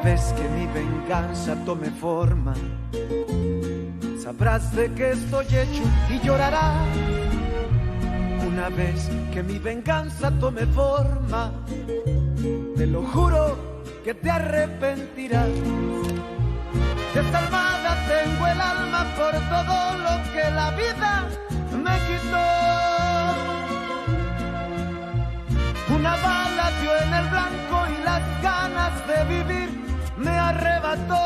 vez que mi venganza tome forma, sabrás de qué estoy hecho y llorarás. Una vez que mi venganza tome forma, te lo juro que te arrepentirás. Desalmada tengo el alma por todo lo que la vida me quitó. Una bala dio en el blanco y las ganas de vivir me arrebató.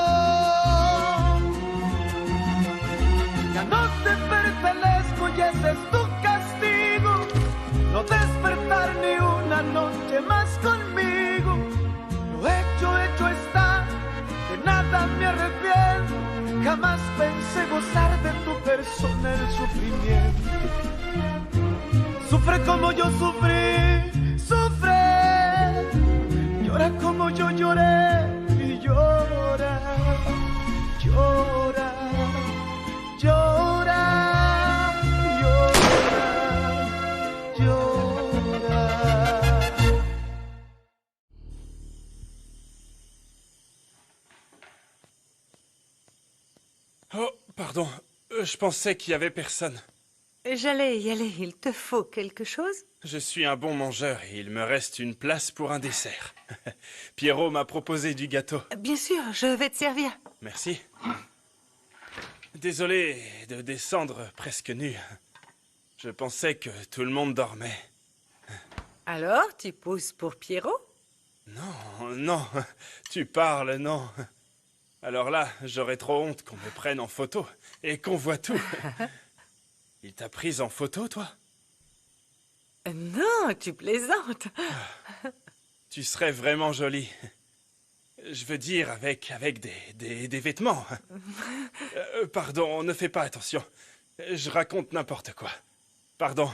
Ya no te pertenezco y ese es tu castigo, no despertar ni una noche más conmigo. Lo hecho está, de nada me arrepiento. Jamás pensé gozar de tu persona el sufrimiento. Sufre como yo sufrí, sufre. Llora como yo lloré y llora, llora, llora, llora, llora. Oh, pardon, je pensais qu'il y avait personne. J'allais y aller, il te faut quelque chose? Je suis un bon mangeur et il me reste une place pour un dessert. Pierrot m'a proposé du gâteau. Bien sûr, je vais te servir. Merci. Désolé de descendre presque nu. Je pensais que tout le monde dormait. Alors, tu pousses pour Pierrot? Non, non, tu parles, non. Alors là, j'aurais trop honte qu'on me prenne en photo et qu'on voit tout. Il t'a prise en photo, toi? Non, tu plaisantes. Tu serais vraiment jolie. Je veux dire, avec des vêtements. Pardon, ne fais pas attention. Je raconte n'importe quoi. Pardon,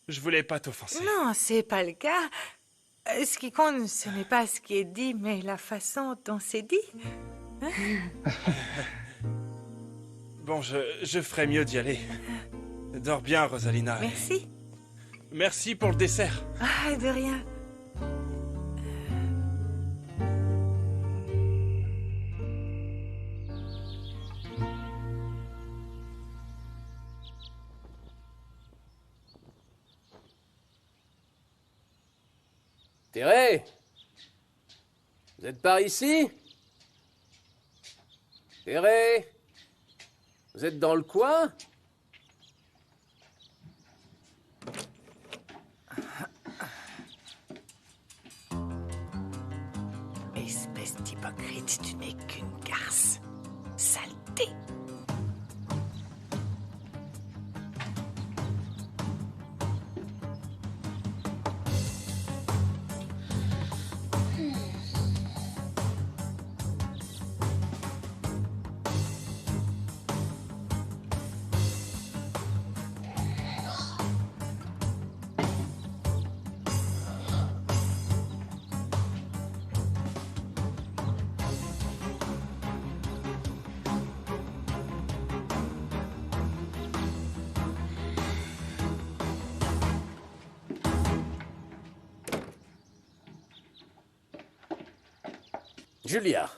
je voulais pas t'offenser. Non, c'est pas le cas. Ce qui compte, ce n'est pas ce qui est dit, mais la façon dont c'est dit. Bon, je ferais mieux d'y aller. Dors bien, Rosalina. Merci. Merci pour le dessert. Ah, de rien. Thérèse, vous êtes par ici? Thérèse, vous êtes dans le coin? Espèce d'hypocrite, tu n'es qu'une garce. Saleté. Julia,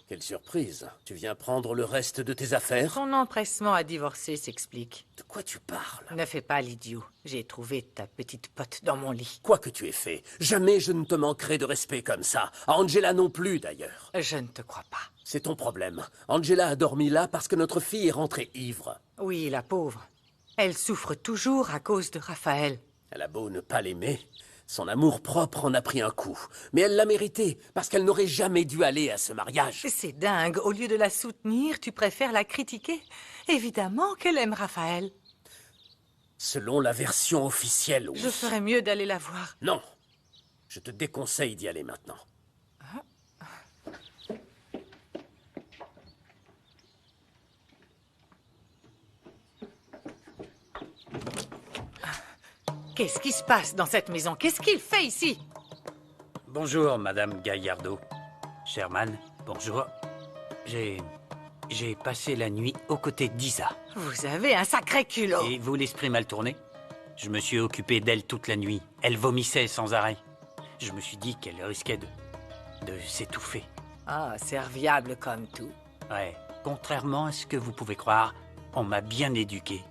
quelle surprise. Tu viens prendre le reste de tes affaires? Ton empressement à divorcer s'explique. De quoi tu parles? Ne fais pas l'idiot. J'ai trouvé ta petite pote dans mon lit. Quoi que tu aies fait, jamais je ne te manquerai de respect comme ça. À Angela non plus, d'ailleurs. Je ne te crois pas. C'est ton problème. Angela a dormi là parce que notre fille est rentrée ivre. Oui, la pauvre. Elle souffre toujours à cause de Raphaël. Elle a beau ne pas l'aimer, son amour-propre en a pris un coup. Mais elle l'a mérité, parce qu'elle n'aurait jamais dû aller à ce mariage. C'est dingue. Au lieu de la soutenir, tu préfères la critiquer. Évidemment qu'elle aime Raphaël. Selon la version officielle, oui. Je ferais mieux d'aller la voir. Non. Je te déconseille d'y aller maintenant. Qu'est-ce qui se passe dans cette maison? Qu'est-ce qu'il fait ici? Bonjour, Madame Gaillardeau. Sherman, bonjour. J'ai passé la nuit aux côtés d'Isa. Vous avez un sacré culot. Et vous, l'esprit mal tourné? Je me suis occupé d'elle toute la nuit. Elle vomissait sans arrêt. Je me suis dit qu'elle risquait de s'étouffer. Ah, serviable comme tout. Ouais, contrairement à ce que vous pouvez croire, on m'a bien éduqué.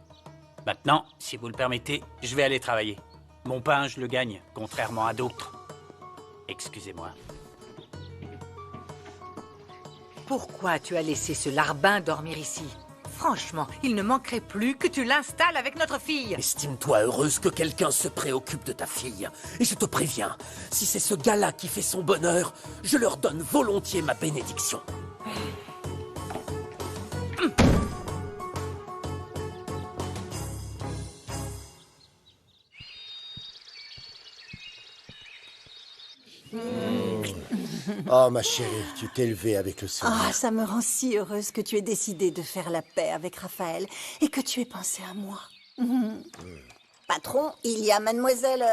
Maintenant, si vous le permettez, je vais aller travailler. Mon pain, je le gagne, contrairement à d'autres. Excusez-moi. Pourquoi tu as laissé ce larbin dormir ici? Franchement, il ne manquerait plus que tu l'installes avec notre fille. Estime-toi heureuse que quelqu'un se préoccupe de ta fille. Et je te préviens, si c'est ce gars-là qui fait son bonheur, je leur donne volontiers ma bénédiction. Oh, ma chérie, tu t'es élevée avec le soleil. Ah, ça me rend si heureuse que tu aies décidé de faire la paix avec Raphaël et que tu aies pensé à moi. Patron, il y a mademoiselle...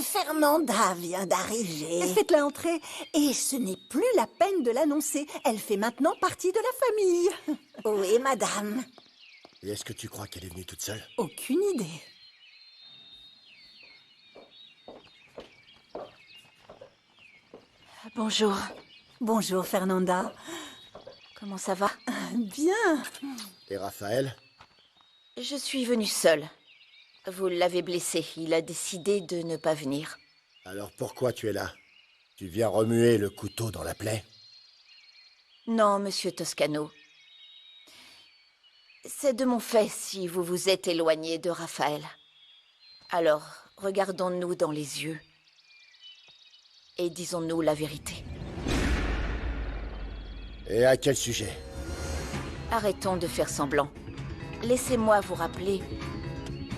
Fernanda vient d'arriver. Faites-la entrer et ce n'est plus la peine de l'annoncer. Elle fait maintenant partie de la famille. Oui, madame. Et est-ce que tu crois qu'elle est venue toute seule? Aucune idée. Bonjour. Bonjour, Fernanda. Comment ça va? Bien. Et Raphaël? Je suis venue seule. Vous l'avez blessé. Il a décidé de ne pas venir. Alors pourquoi tu es là? Tu viens remuer le couteau dans la plaie? Non, monsieur Toscano. C'est de mon fait si vous vous êtes éloigné de Raphaël. Alors, regardons-nous dans les yeux. Et disons-nous la vérité. Et à quel sujet? Arrêtons de faire semblant. Laissez-moi vous rappeler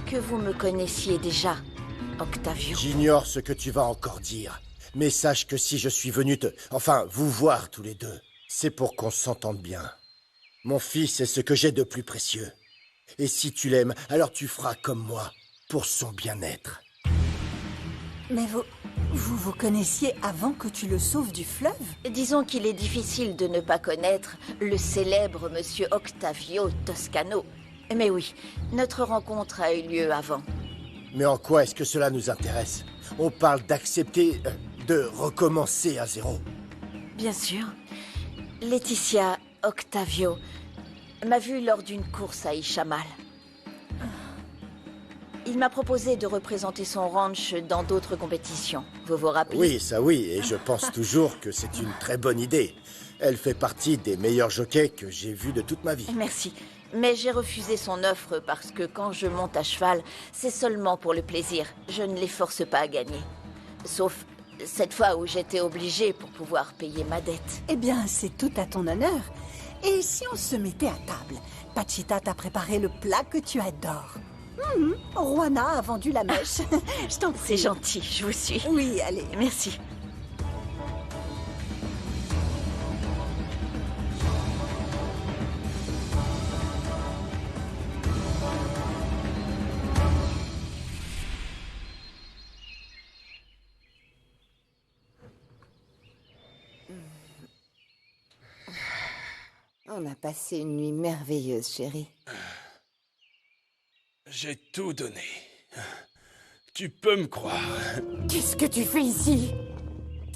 que vous me connaissiez déjà, Octavio. J'ignore ce que tu vas encore dire. Mais sache que si je suis venu vous voir tous les deux, c'est pour qu'on s'entende bien. Mon fils est ce que j'ai de plus précieux. Et si tu l'aimes, alors tu feras comme moi, pour son bien-être. Mais vous connaissiez avant que tu le sauves du fleuve? Disons qu'il est difficile de ne pas connaître le célèbre monsieur Octavio Toscano. Mais oui, notre rencontre a eu lieu avant. Mais en quoi est-ce que cela nous intéresse? On parle d'accepter, de recommencer à zéro. Bien sûr. Laetitia Octavio m'a vue lors d'une course à Ishamal. Il m'a proposé de représenter son ranch dans d'autres compétitions. Vous vous rappelez? Oui, ça oui, et je pense toujours que c'est une très bonne idée. Elle fait partie des meilleurs jockeys que j'ai vus de toute ma vie. Merci. Mais j'ai refusé son offre parce que quand je monte à cheval, c'est seulement pour le plaisir. Je ne les force pas à gagner. Sauf cette fois où j'étais obligée pour pouvoir payer ma dette. Eh bien, c'est tout à ton honneur. Et si on se mettait à table? Pachita t'a préparé le plat que tu adores. Juana a vendu la mèche. Je t'en prie. C'est gentil, je vous suis. Oui, allez. Merci. On a passé une nuit merveilleuse, chérie. J'ai tout donné. Tu peux me croire. Qu'est-ce que tu fais ici?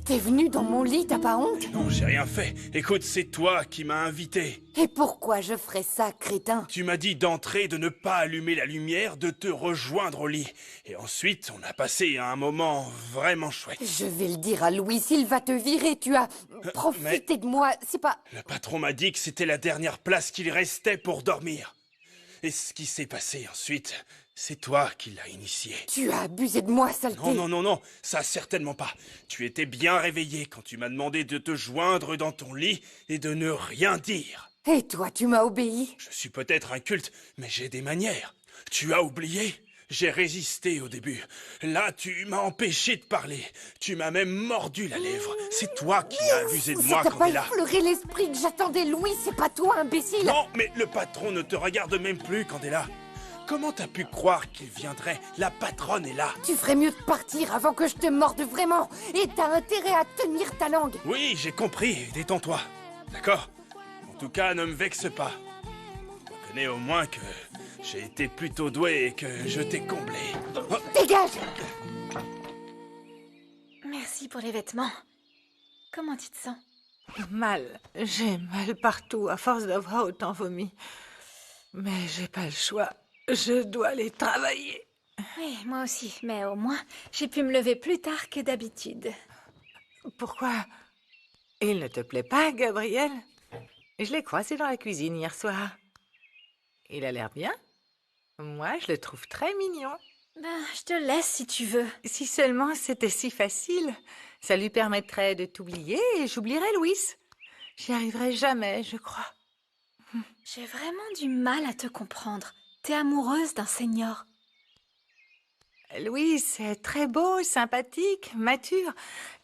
T'es venu dans mon lit, t'as pas honte? Non, j'ai rien fait. Écoute, c'est toi qui m'as invité. Et pourquoi je ferais ça, crétin? Tu m'as dit d'entrer, de ne pas allumer la lumière, de te rejoindre au lit. Et ensuite, on a passé un moment vraiment chouette. Je vais le dire à Louis, il va te virer, tu as profité de moi, c'est pas... Le patron m'a dit que c'était la dernière place qu'il restait pour dormir. Et ce qui s'est passé ensuite, c'est toi qui l'as initié. Tu as abusé de moi, saleté. Non, ça certainement pas. Tu étais bien réveillé quand tu m'as demandé de te joindre dans ton lit et de ne rien dire. Et toi, tu m'as obéi? Je suis peut-être inculte, mais j'ai des manières. Tu as oublié? J'ai résisté au début. Là, tu m'as empêché de parler. Tu m'as même mordu la lèvre. C'est toi qui as abusé de moi, Ça t'a pas Candela. effleuré l'esprit que j'attendais Louis, c'est pas toi, imbécile. Non, mais le patron ne te regarde même plus, Candela. Comment t'as pu croire qu'il viendrait? La patronne est là. Tu ferais mieux de partir avant que je te morde vraiment. Et t'as intérêt à tenir ta langue. Oui, j'ai compris. Détends-toi. D'accord? En tout cas, ne me vexe pas. Reconnais au moins que j'ai été plutôt doué et que je t'ai comblé. Oh, Dégage! Merci pour les vêtements. Comment tu te sens? Mal. J'ai mal partout à force d'avoir autant vomi. Mais j'ai pas le choix. Je dois aller travailler. Oui, moi aussi. Mais au moins, j'ai pu me lever plus tard que d'habitude. Pourquoi? Il ne te plaît pas, Gabriel? Je l'ai croisé dans la cuisine hier soir. Il a l'air bien. Moi, je le trouve très mignon. Ben, je te laisse si tu veux. Si seulement c'était si facile. Ça lui permettrait de t'oublier et j'oublierais Louis. J'y arriverai jamais, je crois. J'ai vraiment du mal à te comprendre. T'es amoureuse d'un seigneur. Louis est très beau, sympathique, mature.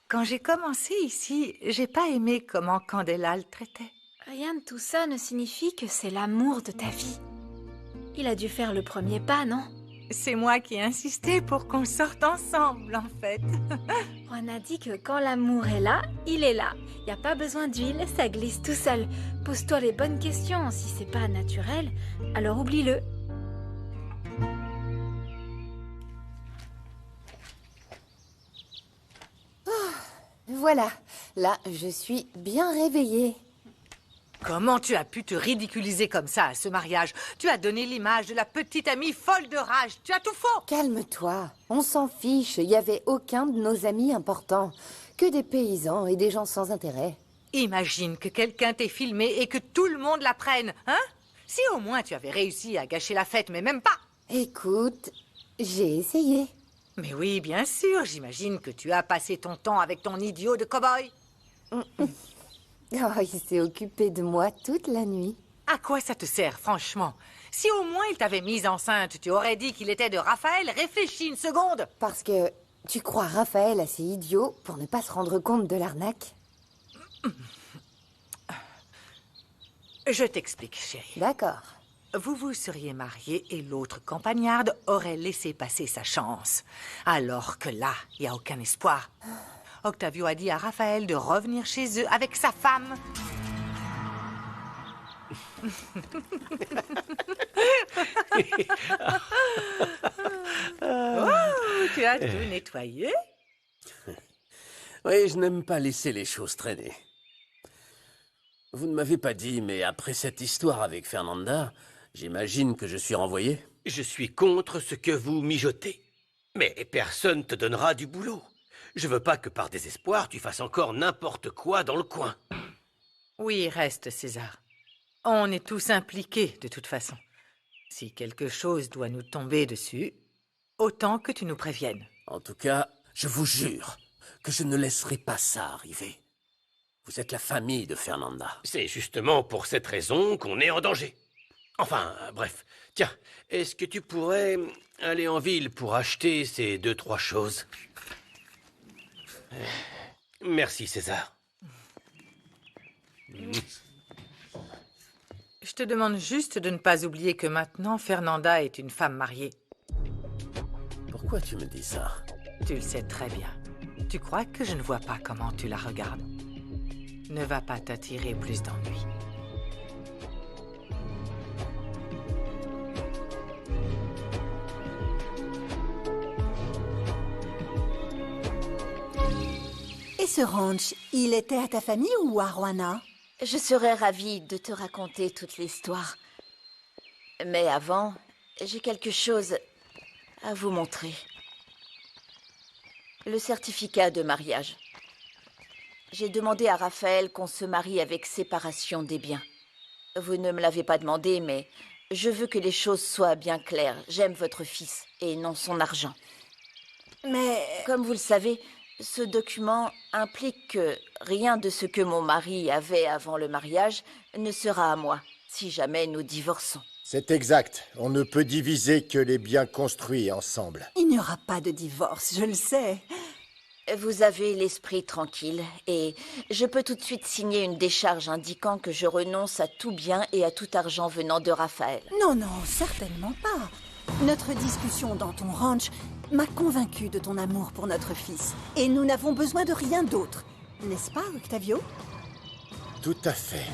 Quand j'ai commencé ici, j'ai pas aimé comment Candela le traitait. Rien de tout ça ne signifie que c'est l'amour de ta vie. Il a dû faire le premier pas, non? C'est moi qui ai insisté pour qu'on sorte ensemble, en fait. On a dit que quand l'amour est là, il est là. Y a pas besoin d'huile, ça glisse tout seul. Pose-toi les bonnes questions. Si c'est pas naturel, alors oublie-le. Voilà, là, je suis bien réveillée. Comment tu as pu te ridiculiser comme ça à ce mariage? Tu as donné l'image de la petite amie folle de rage. Tu as tout faux. Calme-toi, on s'en fiche, il n'y avait aucun de nos amis importants. Que des paysans et des gens sans intérêt. Imagine que quelqu'un t'ait filmé et que tout le monde l'apprenne, hein? Si au moins tu avais réussi à gâcher la fête, mais même pas. Écoute, j'ai essayé. Mais oui, bien sûr, j'imagine que tu as passé ton temps avec ton idiot de cow-boy. Oh, il s'est occupé de moi toute la nuit. À quoi ça te sert, franchement? Si au moins il t'avait mise enceinte, tu aurais dit qu'il était de Raphaël. Réfléchis une seconde. Parce que tu crois Raphaël assez idiot pour ne pas se rendre compte de l'arnaque? Je t'explique, chérie. D'accord. Vous vous seriez mariés et l'autre campagnarde aurait laissé passer sa chance. Alors que là, il n'y a aucun espoir. Octavio a dit à Raphaël de revenir chez eux avec sa femme. Oh, tu as tout nettoyé? Oui, je n'aime pas laisser les choses traîner. Vous ne m'avez pas dit, mais après cette histoire avec Fernanda, j'imagine que je suis renvoyé? Je suis contre ce que vous mijotez. Mais personne te donnera du boulot. Je veux pas que par désespoir, tu fasses encore n'importe quoi dans le coin. Oui, reste, César. On est tous impliqués, de toute façon. Si quelque chose doit nous tomber dessus, autant que tu nous préviennes. En tout cas, je vous jure que je ne laisserai pas ça arriver. Vous êtes la famille de Fernanda. C'est justement pour cette raison qu'on est en danger. Enfin, bref. Tiens, est-ce que tu pourrais aller en ville pour acheter ces 2-3 choses? Merci, César. Je te demande juste de ne pas oublier que maintenant, Fernanda est une femme mariée. Pourquoi tu me dis ça? Tu le sais très bien. Tu crois que je ne vois pas comment tu la regardes? Ne va pas t'attirer plus d'ennuis. Et ce ranch, il était à ta famille ou à Roana? Je serais ravie de te raconter toute l'histoire. Mais avant, j'ai quelque chose à vous montrer. Le certificat de mariage. J'ai demandé à Raphaël qu'on se marie avec séparation des biens. Vous ne me l'avez pas demandé, mais je veux que les choses soient bien claires. J'aime votre fils et non son argent. Mais... Comme vous le savez, ce document implique que rien de ce que mon mari avait avant le mariage ne sera à moi, si jamais nous divorçons. C'est exact. On ne peut diviser que les biens construits ensemble. il n'y aura pas de divorce, je le sais. Vous avez l'esprit tranquille et je peux tout de suite signer une décharge indiquant que je renonce à tout bien et à tout argent venant de Raphaël. Non, non, certainement pas. Notre discussion dans ton ranch m'a convaincue de ton amour pour notre fils. Et nous n'avons besoin de rien d'autre. N'est-ce pas, Octavio? Tout à fait.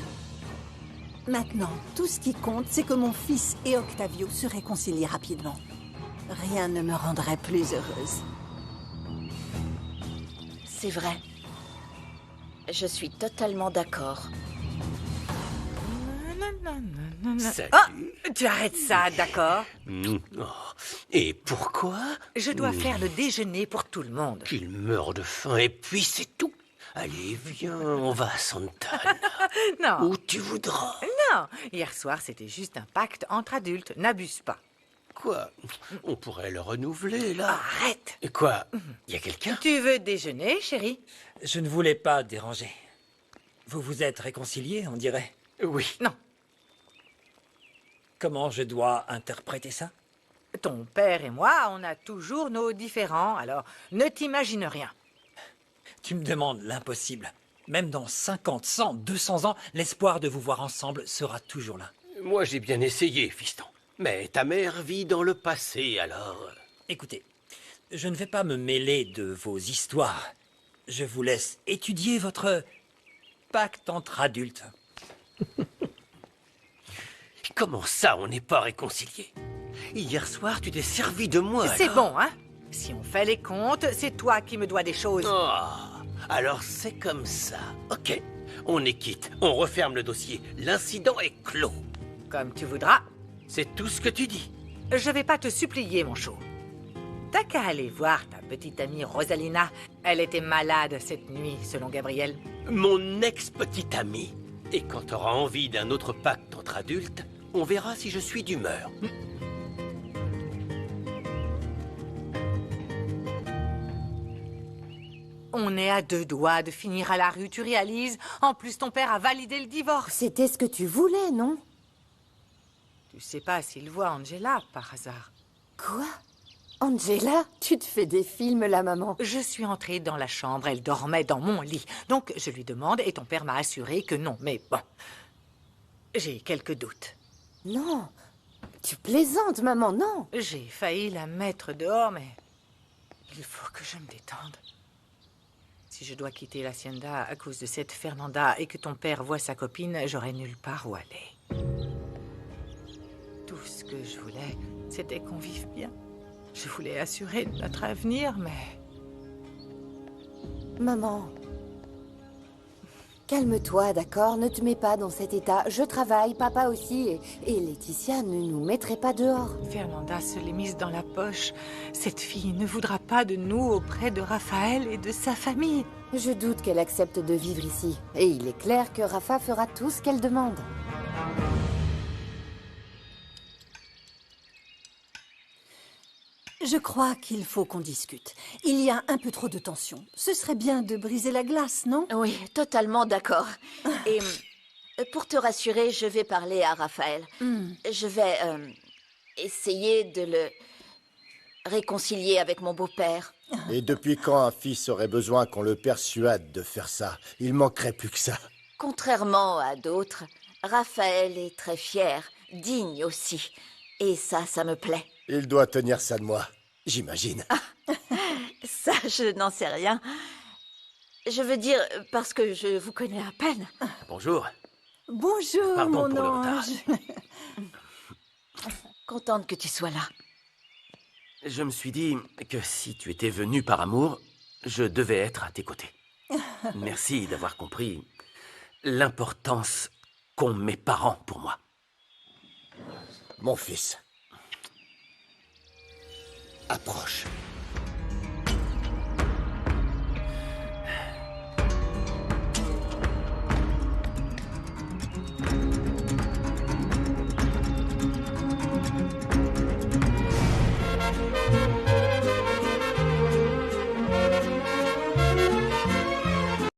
Maintenant, tout ce qui compte, c'est que mon fils et Octavio se réconcilient rapidement. Rien ne me rendrait plus heureuse. C'est vrai. Je suis totalement d'accord. Salut. Oh, tu arrêtes ça, d'accord? Oh. Et pourquoi? Je dois faire le déjeuner pour tout le monde. Qu'il meure de faim et puis c'est tout. Allez, viens, on va à Santana. Non. Où tu voudras. Non, hier soir, c'était juste un pacte entre adultes. N'abuse pas. Quoi? On pourrait le renouveler, là. Arrête. Et quoi? Y a quelqu'un? Tu veux déjeuner, chérie? Je ne voulais pas déranger. Vous vous êtes réconciliés, on dirait. Oui. Non. Comment je dois interpréter ça? Ton père et moi, on a toujours nos différends, alors ne t'imagine rien. Tu me demandes l'impossible. Même dans 50, 100, 200 ans, l'espoir de vous voir ensemble sera toujours là. Moi, j'ai bien essayé, fiston. Mais ta mère vit dans le passé, alors... Écoutez, je ne vais pas me mêler de vos histoires. Je vous laisse étudier votre pacte entre adultes. Comment ça, on n'est pas réconciliés? Hier soir, tu t'es servi de moi, C'est alors. bon, hein? Si on fait les comptes, c'est toi qui me dois des choses. Oh, alors c'est comme ça. Ok, on est quitte. On referme le dossier. L'incident est clos. Comme tu voudras. C'est tout ce que tu dis. Je vais pas te supplier, mon chou. T'as qu'à aller voir ta petite amie Rosalina. Elle était malade cette nuit, selon Gabriel. Mon ex-petite amie. Et quand t'auras envie d'un autre pacte entre adultes, on verra si je suis d'humeur. On est à 2 doigts de finir à la rue, tu réalises? En plus, ton père a validé le divorce. C'était ce que tu voulais, non? Tu sais pas s'il voit Angela, par hasard. Quoi? Angela, tu te fais des films, la maman. Je suis entrée dans la chambre, elle dormait dans mon lit. Donc, je lui demande et ton père m'a assuré que non. Mais bon, j'ai quelques doutes. Non, tu plaisantes, maman, non. J'ai failli la mettre dehors, mais il faut que je me détende. Si je dois quitter l'hacienda à cause de cette Fernanda et que ton père voit sa copine, j'aurai nulle part où aller. Tout ce que je voulais, c'était qu'on vive bien. Je voulais assurer notre avenir, mais... Maman, calme-toi, d'accord? Ne te mets pas dans cet état. Je travaille, papa aussi, et Laetitia ne nous mettrait pas dehors. Fernanda se l'est mise dans la poche. Cette fille ne voudra pas de nous auprès de Raphaël et de sa famille. Je doute qu'elle accepte de vivre ici. Et il est clair que Rafa fera tout ce qu'elle demande. Je crois qu'il faut qu'on discute. Il y a un peu trop de tension. Ce serait bien de briser la glace, non? Oui, totalement d'accord. Et pour te rassurer, je vais parler à Raphaël. Je vais essayer de le réconcilier avec mon beau-père. Et depuis quand un fils aurait besoin qu'on le persuade de faire ça? Il manquerait plus que ça. Contrairement à d'autres, Raphaël est très fier, digne aussi. Et ça me plaît. Il doit tenir ça de moi, j'imagine. Ça, je n'en sais rien. Je veux dire, parce que je vous connais à peine. Bonjour. Bonjour, Pardon mon pour le retard. ange. Contente que tu sois là. Je me suis dit que si tu étais venu par amour, je devais être à tes côtés. Merci d'avoir compris l'importance qu'ont mes parents pour moi. Mon fils. Approche.